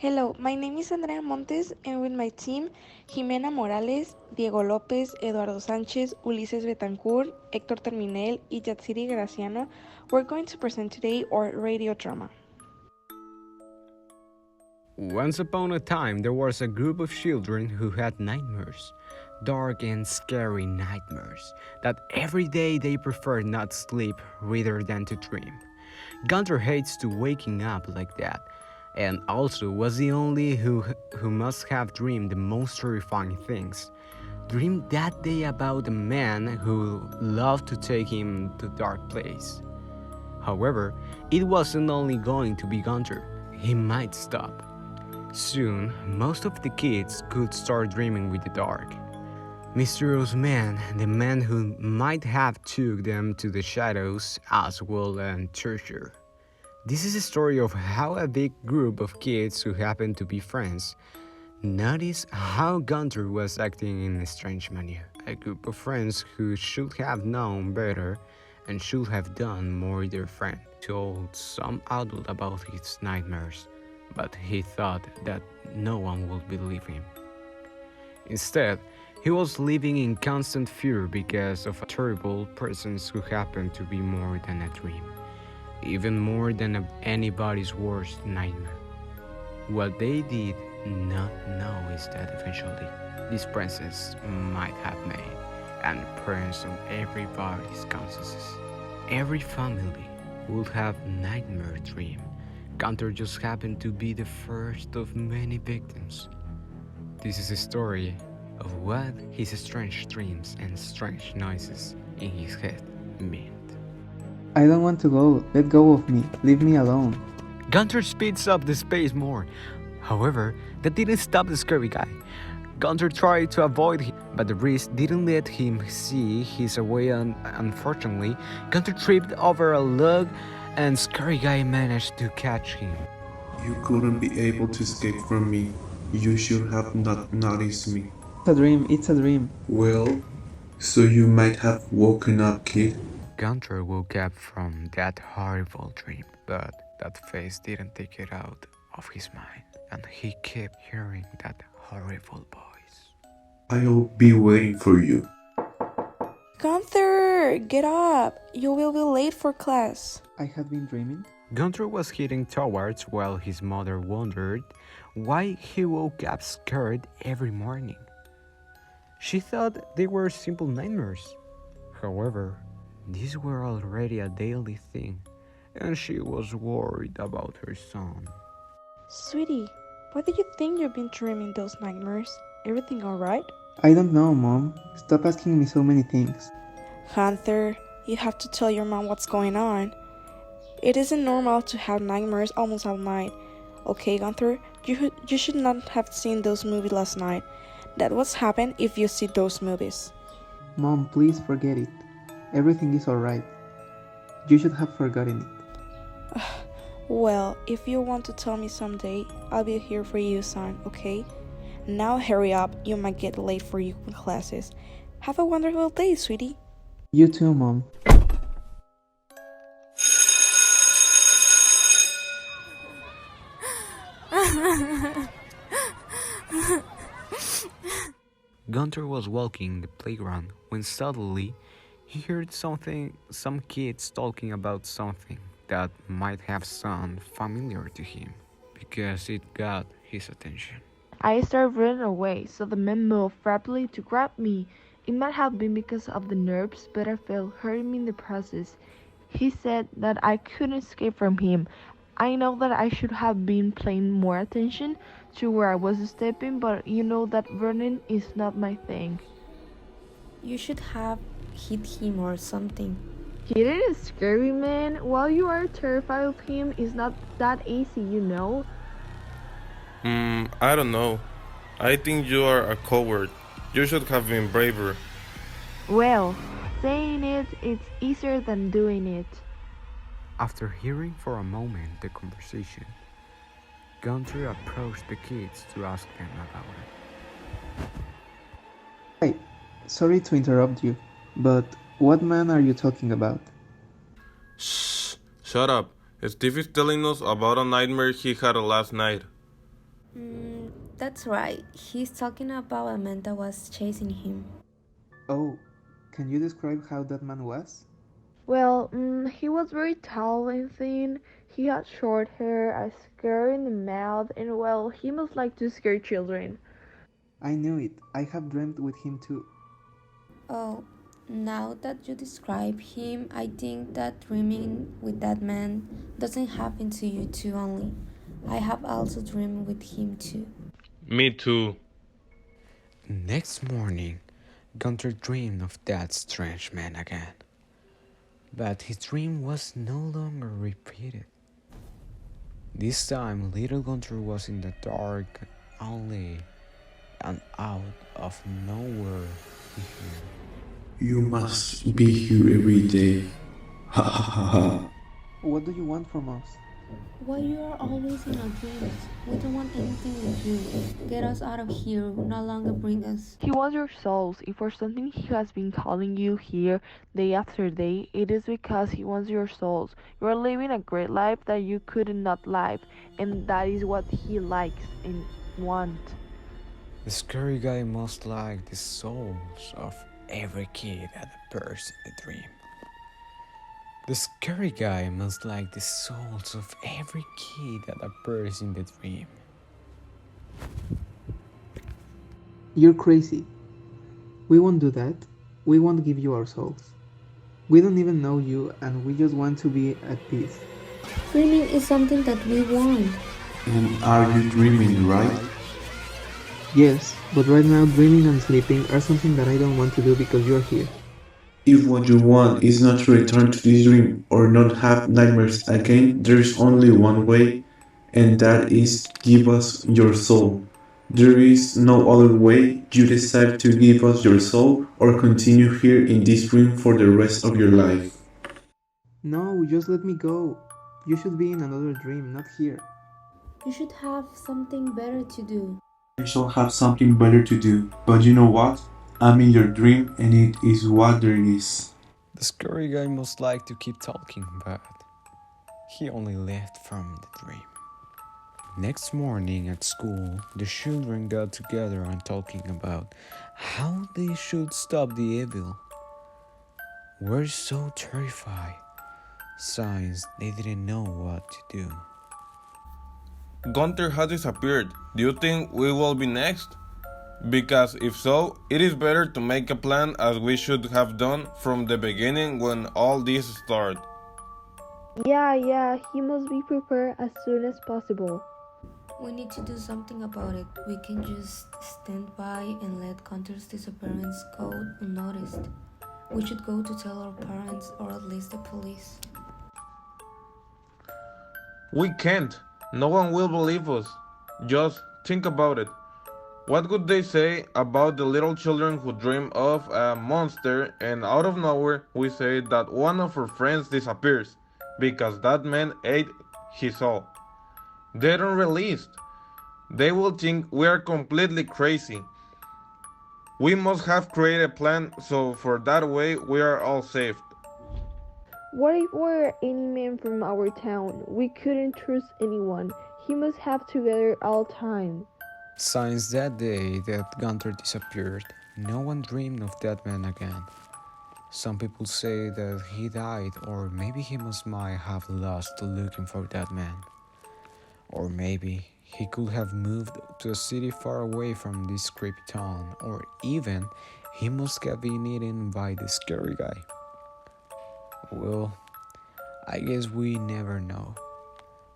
Hello, my name is Andrea Montes, and with my team, Jimena Morales, Diego López, Eduardo Sánchez, Ulises Betancourt, Héctor Terminel, y Yatsiri Graciano, we're going to present today our radio drama. Once upon a time, there was a group of children who had nightmares. Dark and scary nightmares that every day they preferred not to sleep rather than to dream. Gunter hates to waking up like that, and also was the only who must have dreamed the most terrifying things. Dreamed that day about a man who loved to take him to a dark place. However, it wasn't only going to be Gunter. He might stop. Soon, most of the kids could start dreaming with the dark. Mysterious man, the man who might have took them to the shadows as well and torture. This is a story of how a big group of kids who happened to be friends noticed how Gunter was acting in a strange manner. A group of friends who should have known better and should have done more. Their friend told some adult about his nightmares, but he thought that no one would believe him. Instead, he was living in constant fear because of terrible persons who happened to be more than a dream, even more than anybody's worst nightmare. What they did not know is that eventually these princes might have made an appearance on everybody's consciences. Every family would have nightmare dream. Gunter just happened to be the first of many victims. This is a story of what his strange dreams and strange noises in his head meant. I don't want to go. Let go of me. Leave me alone. Gunter speeds up the pace more. However, that didn't stop the scary guy. Gunter tried to avoid him, but the breeze didn't let him see his way, and unfortunately, Gunter tripped over a log and scary guy managed to catch him. You couldn't be able to escape from me. You should have not noticed me. It's a dream. It's a dream. Well, so you might have woken up, kid. Gunter woke up from that horrible dream, but that face didn't take it out of his mind, and he kept hearing that horrible voice. I'll be waiting for you. Gunther, get up! You will be late for class. I had been dreaming. Gunter was heading towards while his mother wondered why he woke up scared every morning. She thought they were simple nightmares. However, these were already a daily thing, and she was worried about her son. Sweetie, why do you think you've been dreaming those nightmares? Everything alright? I don't know, Mom. Stop asking me so many things. Gunther, you have to tell your mom what's going on. It isn't normal to have nightmares almost all night. Okay, Gunther, you should not have seen those movies last night. That what's happened if you see those movies. Mom, please forget it. Everything is alright. You should have forgotten it. Well, if you want to tell me someday, I'll be here for you, son, okay? Now hurry up, you might get late for your classes. Have a wonderful day, sweetie. You too, Mom. Gunter was walking the playground when suddenly he heard some kids talking about something that might have sounded familiar to him because it got his attention. I started running away, so the man moved rapidly to grab me. It might have been because of the nerves, but I felt hurting me in the process. He said that I couldn't escape from him. I know that I should have been paying more attention to where I was stepping, but you know that running is not my thing. You should have hit him or something. Hitting a scary man while you are terrified of him is not that easy, you know. I don't know. I think you are a coward. You should have been braver. Well, saying it's easier than doing it. After hearing for a moment the conversation, Gunter approached the kids to ask them about it. Hey, sorry to interrupt you, but what man are you talking about? Shh! Shut up. Steve is telling us about a nightmare he had last night. That's right. He's talking about a man that was chasing him. Oh, can you describe how that man was? Well, he was very tall and thin. He had short hair, a scar in the mouth, and well, he must like to scare children. I knew it. I have dreamt with him too. Oh, now that you describe him, I think that dreaming with that man doesn't happen to you two only. I have also dreamed with him too. Me too. Next morning, Gunther dreamed of that strange man again. But his dream was no longer repeated. This time, little Gunther was in the dark alley, and out of nowhere he heard. You must be here every day. Ha ha ha ha. What do you want from us? Why you are always in our dreams? We don't want anything with you. Get us out of here. No longer bring us. He wants your souls. If for something he has been calling you here day after day, it is because he wants your souls. You are living a great life that you could not live, and that is what he likes and wants. The scary guy must like the souls of every kid that appears in the dream. The scary guy must like the souls of every kid that appears in the dream. You're crazy. We won't do that. We won't give you our souls. We don't even know you and we just want to be at peace. Dreaming is something that we want. And are you dreaming, right? Yes, but right now dreaming and sleeping are something that I don't want to do because you're here. If what you want is not to return to this dream or not have nightmares again, there's only one way, and that is give us your soul. There is no other way. You decide to give us your soul or continue here in this dream for the rest of your life. No, just let me go. You should be in another dream, not here. You should have something better to do. I shall have something better to do, but you know what? I'm in your dream and it is what there is. The scary guy must like to keep talking, but he only left from the dream. Next morning at school, the children got together and talking about how they should stop the evil. We're so terrified, since they didn't know what to do. Gunther has disappeared. Do you think we will be next? Because if so, it is better to make a plan as we should have done from the beginning when all this started. Yeah, he must be prepared as soon as possible. We need to do something about it. We can just stand by and let Gunther's disappearance go unnoticed. We should go to tell our parents or at least the police. We can't. No one will believe us. Just think about it. What would they say about the little children who dream of a monster and out of nowhere we say that one of our friends disappears because that man ate his soul? They don't release. They will think we are completely crazy. We must have created a plan so for that way we are all saved. What if were any man from our town? We couldn't trust anyone. He must have together all time. Since that day that Gunther disappeared, no one dreamed of that man again. Some people say that he died, or maybe he might have lost looking for that man. Or maybe he could have moved to a city far away from this creepy town, or even he must have been eaten by the scary guy. Well, I guess we never know.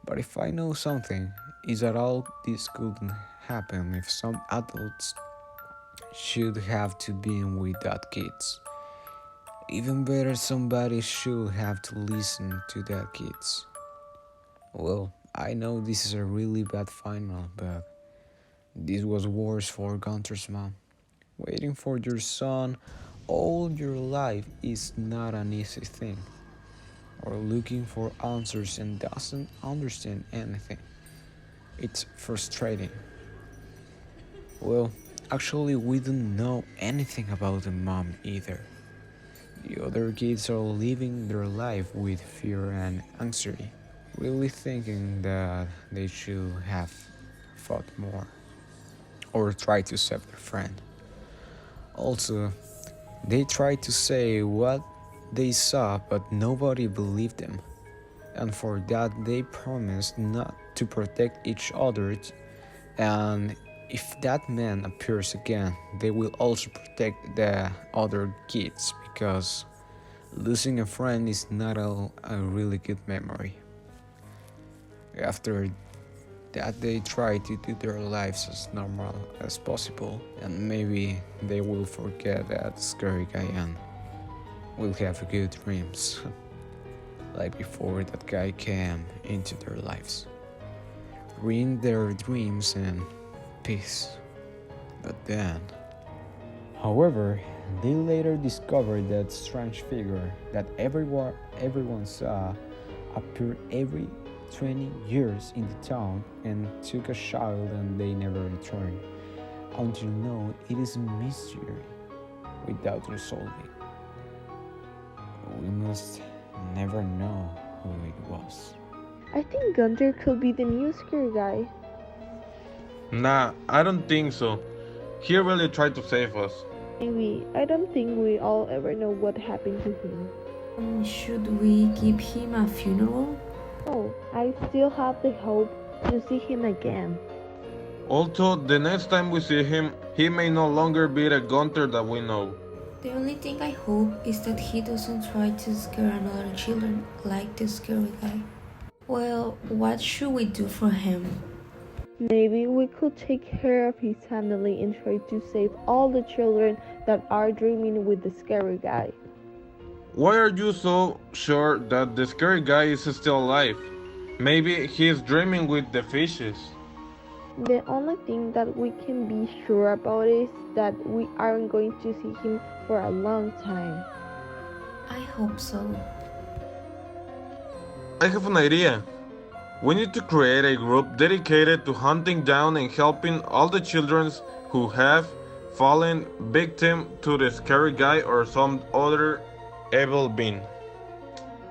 But if I know something, is that all this couldn't happen if some adults should have to be with that kids. Even better, somebody should have to listen to that kids. Well, I know this is a really bad final, but this was worse for Gunther's mom. Waiting for your son all your life is not an easy thing. Or looking for answers and doesn't understand anything. It's frustrating. Well, actually we don't know anything about the mom either. The other kids are living their life with fear and anxiety, really thinking that they should have fought more or tried to save their friend. Also, they tried to say what they saw, but nobody believed them. And for that, they promised not to protect each other. And if that man appears again, they will also protect the other kids, because losing a friend is not a really good memory. After that, they try to do their lives as normal as possible, and maybe they will forget that scary guy and will have good dreams like before that guy came into their lives, ruin their dreams and peace. But then, however, they later discovered that strange figure that everyone saw appear every 20 years in the town and took a child, and they never returned. Until now, it is a mystery without resolving. We must never know who it was. I think Gunther could be the new scary guy. Nah, I don't think so. He really tried to save us. Maybe. I don't think we all ever know what happened to him. Should we give him a funeral? Oh, I still have the hope to see him again. Also, the next time we see him, he may no longer be the Gunther that we know. The only thing I hope is that he doesn't try to scare another children like the scary guy. Well, what should we do for him? Maybe we could take care of his family and try to save all the children that are dreaming with the scary guy. Why are you so sure that the scary guy is still alive? Maybe he is dreaming with the fishes. The only thing that we can be sure about is that we aren't going to see him for a long time. I hope so. I have an idea. We need to create a group dedicated to hunting down and helping all the children who have fallen victim to the scary guy or some other evil being.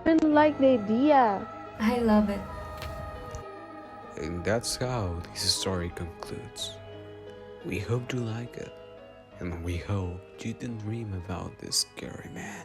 I don't like the idea. I love it. And that's how this story concludes. We hope you like it, and we hope you don't dream about this scary man.